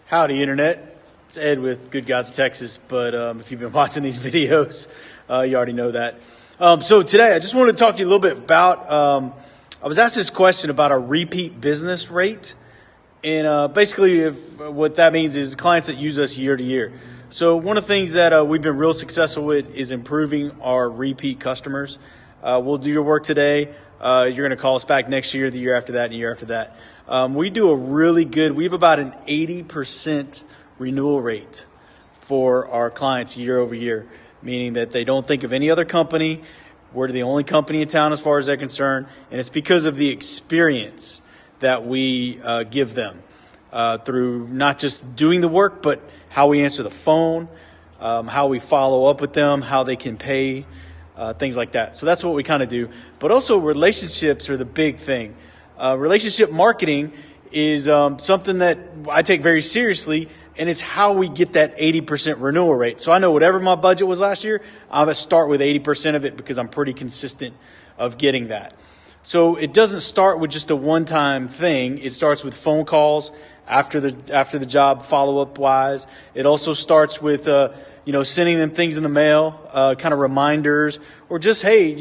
Howdy, Internet. It's Ed with Good Guys of Texas, but if you've been watching these videos, you already know that. So today, I just wanted to talk to you a little bit about, I was asked this question about our repeat business rate. And basically, what that means is clients that use us year to year. So one of the things that we've been real successful with is improving our repeat customers. We'll do your work today. You're going to call us back next year, the year after that, and the year after that. We do a really good, we have about an 80% renewal rate for our clients year over year, meaning that they don't think of any other company. We're the only company in town as far as they're concerned, and it's because of the experience that we give them through not just doing the work, but how we answer the phone, how we follow up with them, how they can pay, things like that. So that's what we kind of do. But also relationships are the big thing. Relationship marketing is something that I take very seriously, and it's how we get that 80% renewal rate. So I know whatever my budget was last year, I'm going to start with 80% of it because I'm pretty consistent of getting that. So it doesn't start with just a one-time thing. It starts with phone calls after the job, follow-up wise. It also starts with sending them things in the mail, kind of reminders, or just, hey,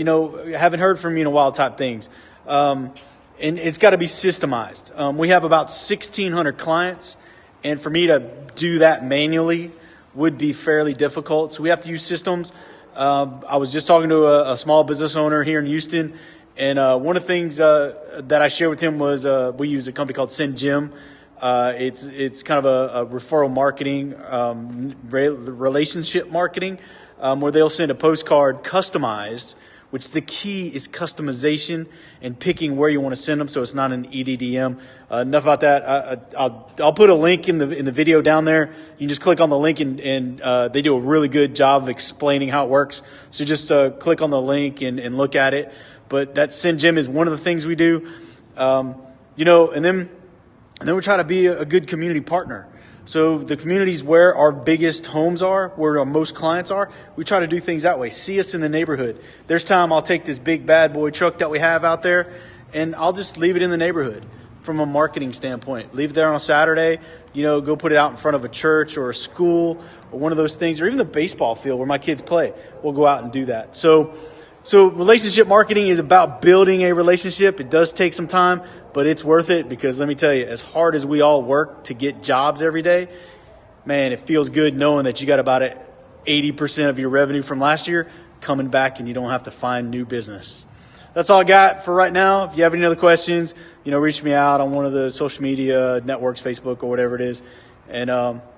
haven't heard from you in a while type things. And it's got to be systemized. We have about 1,600 clients, and for me to do that manually would be fairly difficult. So we have to use systems. I was just talking to a small business owner here in Houston, and one of the things that I shared with him was we use a company called SendJim. It's kind of a referral marketing, relationship marketing, where they'll send a postcard customized, which the key is customization and picking where you want to send them, so it's not an EDDM. Enough about that. I'll put a link in the video down there. You can just click on the link, and they do a really good job of explaining how it works. So just click on the link and look at it. But that SendJim is one of the things we do, and then we try to be a good community partner. So the communities where our biggest homes are, where our most clients are, we try to do things that way. See us in the neighborhood. There's time I'll take this big bad boy truck that we have out there, and I'll just leave it in the neighborhood from a marketing standpoint. Leave it there on a Saturday, go put it out in front of a church or a school or one of those things, or even the baseball field where my kids play. We'll go out and do that. So relationship marketing is about building a relationship. It does take some time, but it's worth it because let me tell you, as hard as we all work to get jobs every day, man, it feels good knowing that you got about 80% of your revenue from last year coming back and you don't have to find new business. That's all I got for right now. If you have any other questions, reach me out on one of the social media networks, Facebook or whatever it is. And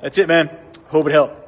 that's it, man. Hope it helped.